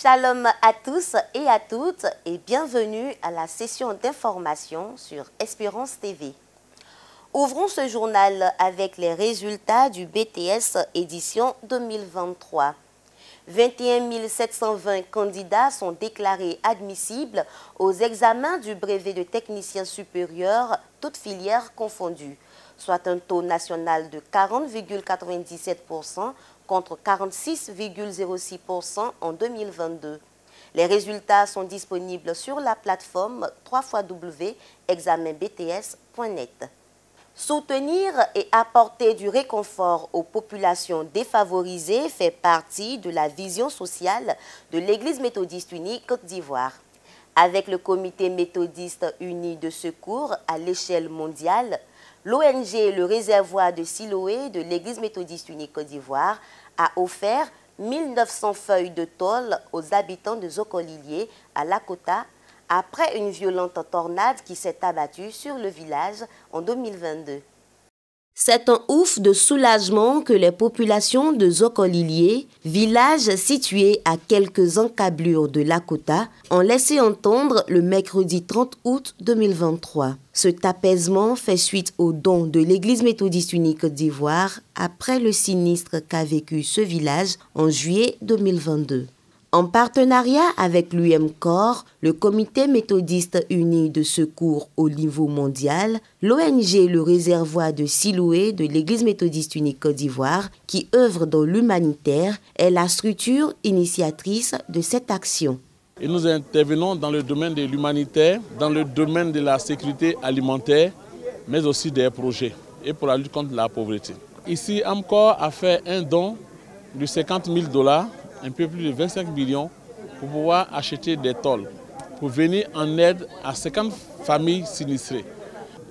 Shalom à tous et à toutes et bienvenue à la session d'information sur Espérance TV. Ouvrons ce journal avec les résultats du BTS édition 2023. 21 720 candidats sont déclarés admissibles aux examens du brevet de technicien supérieur, toutes filières confondues, soit un taux national de 40,97% contre 46,06% en 2022. Les résultats sont disponibles sur la plateforme www.examenbts.net. Soutenir et apporter du réconfort aux populations défavorisées fait partie de la vision sociale de l'Église méthodiste unie Côte d'Ivoire. Avec le Comité méthodiste uni de secours à l'échelle mondiale, l'ONG Le Réservoir de Siloé de l'Église méthodiste unie Côte d'Ivoire a offert 1900 feuilles de tôle aux habitants de Zokolilié à Lakota après une violente tornade qui s'est abattue sur le village en 2022. C'est un ouf de soulagement que les populations de Zokolilié, village situé à quelques encablures de Lakota, ont laissé entendre le mercredi 30 août 2023. Cet apaisement fait suite aux dons de l'Église méthodiste unie Côte d'Ivoire après le sinistre qu'a vécu ce village en juillet 2022. En partenariat avec l'UMCOR, le Comité méthodiste uni de secours au niveau mondial, l'ONG Le Réservoir de Siloé de l'Église méthodiste unie Côte d'Ivoire, qui œuvre dans l'humanitaire, est la structure initiatrice de cette action. Et nous intervenons dans le domaine de l'humanitaire, dans le domaine de la sécurité alimentaire, mais aussi des projets et pour la lutte contre la pauvreté. Ici, AMCOR a fait un don de $50 000, un peu plus de 25 millions, pour pouvoir acheter des tôles, pour venir en aide à 50 familles sinistrées.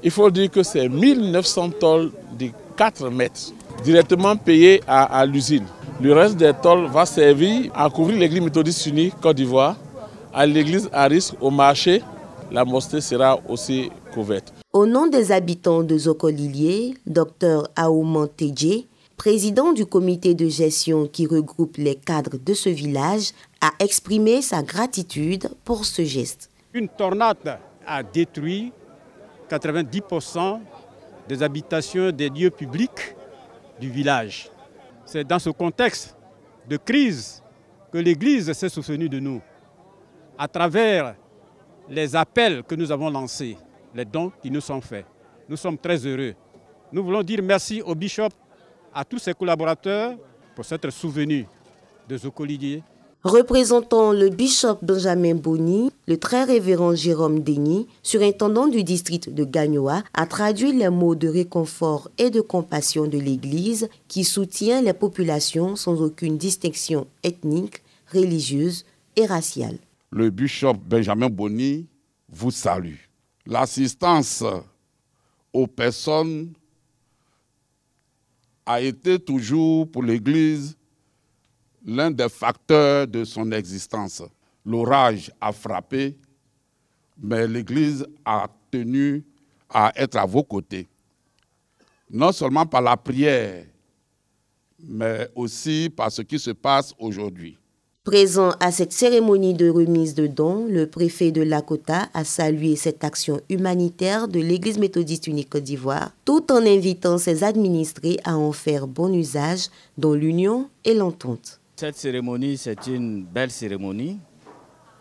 Il faut dire que c'est 1900 tôles de 4 mètres, directement payées à l'usine. Le reste des tôles va servir à couvrir l'église méthodiste unie Côte d'Ivoire, à l'église à risque, au marché. La mosquée sera aussi couverte. Au nom des habitants de Zokolilié, Dr Aouman Tedje, président du comité de gestion qui regroupe les cadres de ce village, a exprimé sa gratitude pour ce geste. Une tornade a détruit 90% des habitations des lieux publics du village. C'est dans ce contexte de crise que l'Église s'est souvenue de nous, à travers les appels que nous avons lancés, les dons qui nous sont faits. Nous sommes très heureux. Nous voulons dire merci au bishop, à tous ses collaborateurs pour s'être souvenus de Zokolilié. Représentant le bishop Benjamin Boni, le très révérend Jérôme Denis, surintendant du district de Gagnoa, a traduit les mots de réconfort et de compassion de l'Église qui soutient les populations sans aucune distinction ethnique, religieuse et raciale. Le bishop Benjamin Boni vous salue. L'assistance aux personnes a été toujours pour l'Église l'un des facteurs de son existence. L'orage a frappé, mais l'Église a tenu à être à vos côtés. Non seulement par la prière, mais aussi par ce qui se passe aujourd'hui. Présent à cette cérémonie de remise de dons, le préfet de Lakota a salué cette action humanitaire de l'Église méthodiste unie Côte d'Ivoire, tout en invitant ses administrés à en faire bon usage dans l'union et l'entente. Cette cérémonie, c'est une belle cérémonie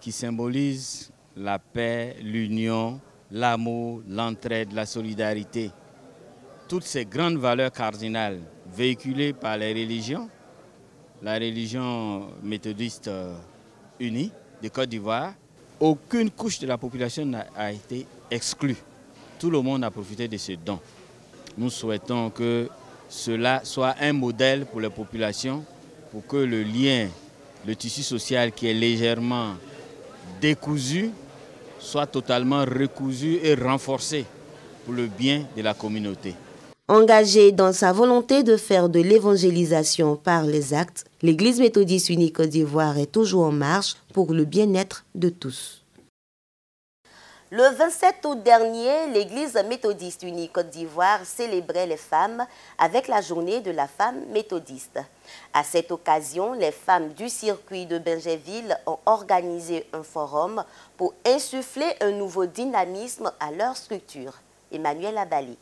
qui symbolise la paix, l'union, l'amour, l'entraide, la solidarité. Toutes ces grandes valeurs cardinales véhiculées par les religions, la religion méthodiste unie de Côte d'Ivoire, aucune couche de la population n'a été exclue. Tout le monde a profité de ce don. Nous souhaitons que cela soit un modèle pour les populations, pour que le lien, le tissu social qui est légèrement décousu, soit totalement recousu et renforcé pour le bien de la communauté. Engagée dans sa volonté de faire de l'évangélisation par les actes, l'Église méthodiste unie Côte d'Ivoire est toujours en marche pour le bien-être de tous. Le 27 août dernier, l'Église méthodiste unie Côte d'Ivoire célébrait les femmes avec la journée de la femme méthodiste. À cette occasion, les femmes du circuit de Bingerville ont organisé un forum pour insuffler un nouveau dynamisme à leur structure. Emmanuel Abali.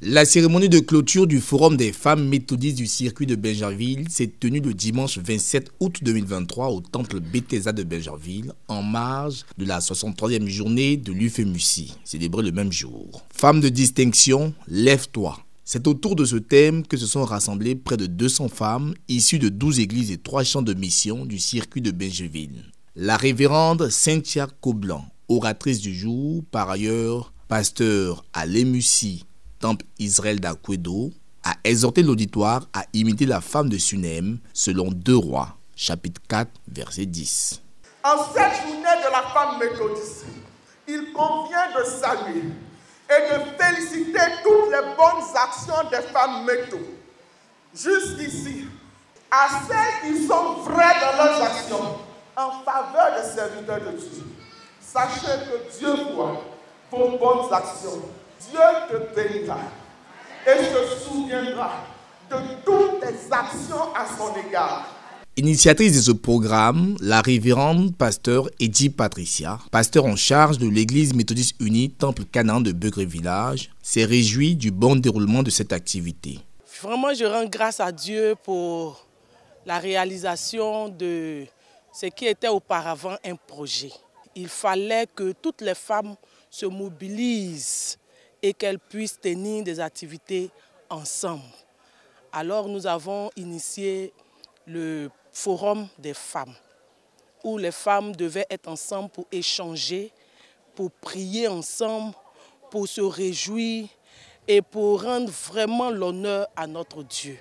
La cérémonie de clôture du Forum des femmes méthodistes du circuit de Bingerville s'est tenue le dimanche 27 août 2023 au temple Bethesda de Bingerville, en marge de la 63e journée de l'UFEMUSI, célébrée le même jour. Femmes de distinction, lève-toi. C'est autour de ce thème que se sont rassemblées près de 200 femmes issues de 12 églises et 3 champs de mission du circuit de Bingerville. La révérende Cynthia Coblan, oratrice du jour, par ailleurs pasteur à l'EMUSI, Temple Israël d'Akwedo, a exhorté l'auditoire à imiter la femme de Sunem selon 2 Rois, chapitre 4, verset 10. En cette journée de la femme méthodiste, il convient de saluer et de féliciter toutes les bonnes actions des femmes métaux. Jusqu'ici, à celles qui sont vraies dans leurs actions en faveur des serviteurs de Dieu, sachez que Dieu voit vos bonnes actions. Dieu te bénira et se souviendra de toutes tes actions à son égard. Initiatrice de ce programme, la révérende pasteur Eddy Patricia, pasteur en charge de l'église méthodiste unie Temple Canaan de Begré Village, s'est réjoui du bon déroulement de cette activité. Vraiment, je rends grâce à Dieu pour la réalisation de ce qui était auparavant un projet. Il fallait que toutes les femmes se mobilisent et qu'elles puissent tenir des activités ensemble. Alors nous avons initié le Forum des femmes, où les femmes devaient être ensemble pour échanger, pour prier ensemble, pour se réjouir et pour rendre vraiment l'honneur à notre Dieu.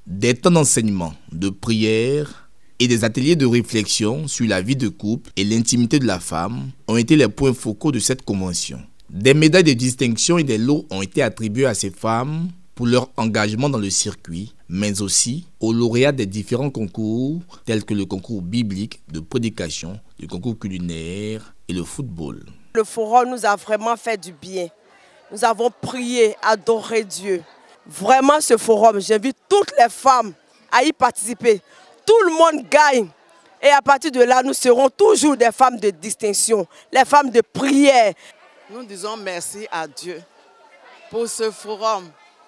Des temps d'enseignement, de prière et des ateliers de réflexion sur la vie de couple et l'intimité de la femme ont été les points focaux de cette convention. Des médailles de distinction et des lots ont été attribués à ces femmes pour leur engagement dans le circuit, mais aussi aux lauréats des différents concours tels que le concours biblique de prédication, le concours culinaire et le football. Le forum nous a vraiment fait du bien. Nous avons prié, adoré Dieu. Vraiment ce forum, j'invite toutes les femmes à y participer. Tout le monde gagne. Et à partir de là, nous serons toujours des femmes de distinction, les femmes de prière. Nous disons merci à Dieu pour ce forum,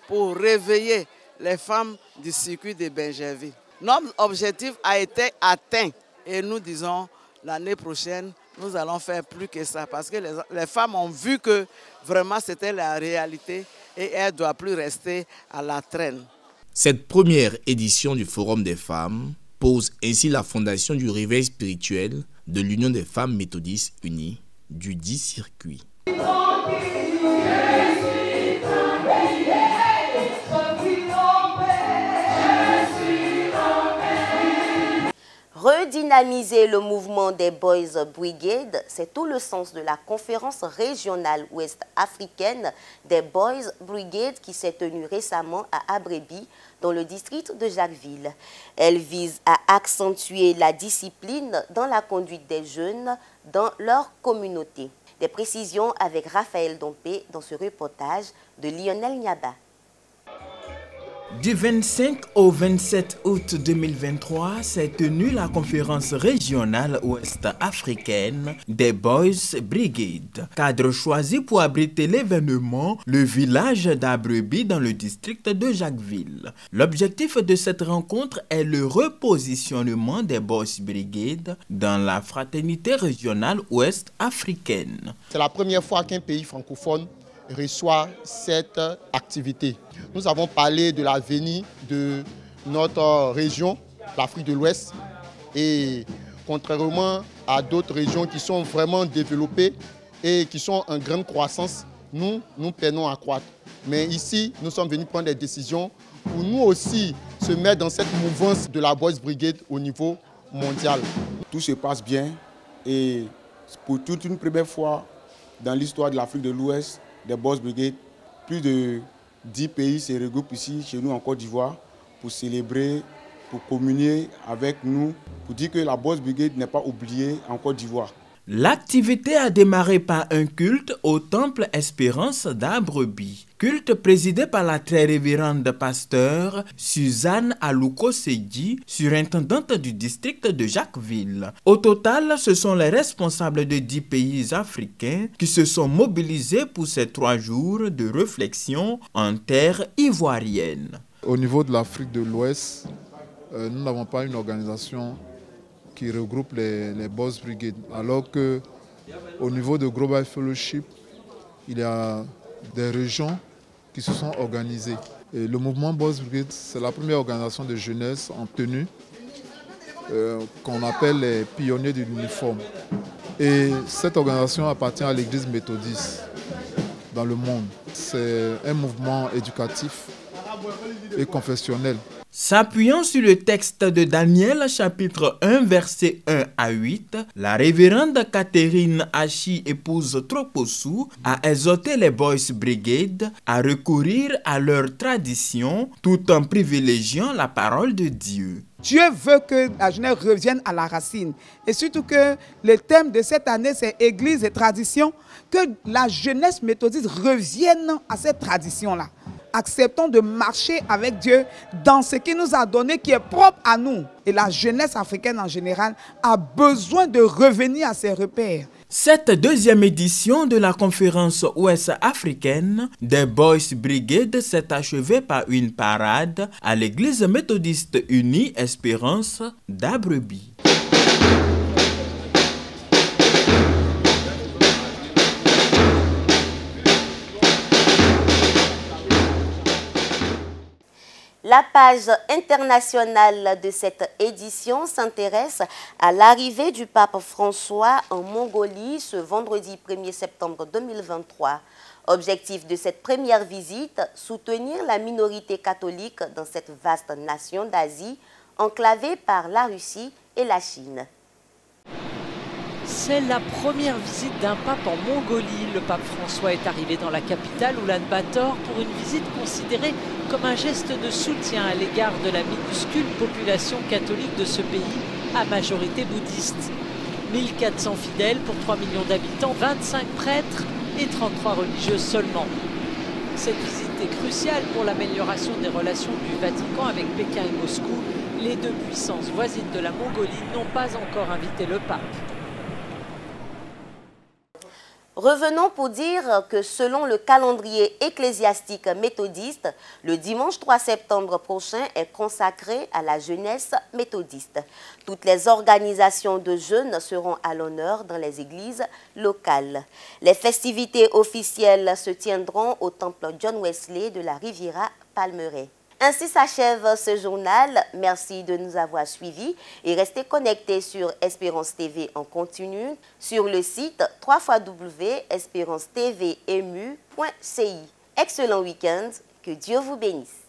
pour réveiller les femmes du circuit de Bingerville. Notre objectif a été atteint et nous disons l'année prochaine, nous allons faire plus que ça parce que les femmes ont vu que vraiment c'était la réalité et elles ne doivent plus rester à la traîne. Cette première édition du Forum des femmes pose ainsi la fondation du réveil spirituel de l'Union des femmes méthodistes unies du dit circuit. Redynamiser le mouvement des Boys Brigade, c'est tout le sens de la conférence régionale ouest-africaine des Boys Brigade qui s'est tenue récemment à Abrebi, dans le district de Jacquesville. Elle vise à accentuer la discipline dans la conduite des jeunes dans leur communauté. Des précisions avec Raphaël Dompé dans ce reportage de Lionel Niaba. Du 25 au 27 août 2023 s'est tenue la conférence régionale ouest-africaine des Boys Brigade. Cadre choisi pour abriter l'événement, le village d'Abrebi dans le district de Jacquesville. L'objectif de cette rencontre est le repositionnement des Boys Brigade dans la fraternité régionale ouest-africaine. C'est la première fois qu'un pays francophone reçoit cette activité. Nous avons parlé de l'avenir de notre région, l'Afrique de l'Ouest, et contrairement à d'autres régions qui sont vraiment développées et qui sont en grande croissance, nous peinons à croître. Mais ici, nous sommes venus prendre des décisions pour nous aussi se mettre dans cette mouvance de la Boys Brigade au niveau mondial. Tout se passe bien et pour toute une première fois dans l'histoire de l'Afrique de l'Ouest, des Boys Brigade, plus de 10 pays se regroupent ici, chez nous en Côte d'Ivoire, pour célébrer, pour communier avec nous, pour dire que la Boys Brigade n'est pas oubliée en Côte d'Ivoire. L'activité a démarré par un culte au temple Espérance d'Abreby. Culte présidé par la très révérende pasteur Suzanne Alouko-Segui, surintendante du district de Jacquesville. Au total, ce sont les responsables de 10 pays africains qui se sont mobilisés pour ces 3 jours de réflexion en terre ivoirienne. Au niveau de l'Afrique de l'Ouest, nous n'avons pas une organisation qui regroupe les Boss Brigade, alors qu'au niveau de Global Fellowship, il y a des régions qui se sont organisées. Et le mouvement Boss Brigade, c'est la première organisation de jeunesse en tenue qu'on appelle les pionniers de l'uniforme. Et cette organisation appartient à l'église méthodiste dans le monde. C'est un mouvement éducatif et confessionnel. S'appuyant sur le texte de Daniel chapitre 1 verset 1 à 8, la révérende Catherine Achi, épouse Troposu, a exhorté les Boys Brigade à recourir à leur tradition tout en privilégiant la parole de Dieu. Dieu veut que la jeunesse revienne à la racine. Et surtout que le thème de cette année, c'est Église et tradition, que la jeunesse méthodiste revienne à cette tradition-là. Acceptons de marcher avec Dieu dans ce qu'il nous a donné, qui est propre à nous. Et la jeunesse africaine en général a besoin de revenir à ses repères. Cette deuxième édition de la conférence ouest africaine des Boys Brigade s'est achevée par une parade à l'église méthodiste unie Espérance d'Abreby. La page internationale de cette édition s'intéresse à l'arrivée du pape François en Mongolie ce vendredi 1er septembre 2023. Objectif de cette première visite, soutenir la minorité catholique dans cette vaste nation d'Asie, enclavée par la Russie et la Chine. C'est la première visite d'un pape en Mongolie. Le pape François est arrivé dans la capitale Oulan-Bator pour une visite considérée comme un geste de soutien à l'égard de la minuscule population catholique de ce pays à majorité bouddhiste. 1400 fidèles pour 3 millions d'habitants, 25 prêtres et 33 religieuses seulement. Cette visite est cruciale pour l'amélioration des relations du Vatican avec Pékin et Moscou. Les deux puissances voisines de la Mongolie n'ont pas encore invité le pape. Revenons pour dire que selon le calendrier ecclésiastique méthodiste, le dimanche 3 septembre prochain est consacré à la jeunesse méthodiste. Toutes les organisations de jeunes seront à l'honneur dans les églises locales. Les festivités officielles se tiendront au temple John Wesley de la Riviera Palmeraie. Ainsi s'achève ce journal. Merci de nous avoir suivis et restez connectés sur Espérance TV en continu sur le site www.espérancetvemu.ci. Excellent week-end, que Dieu vous bénisse.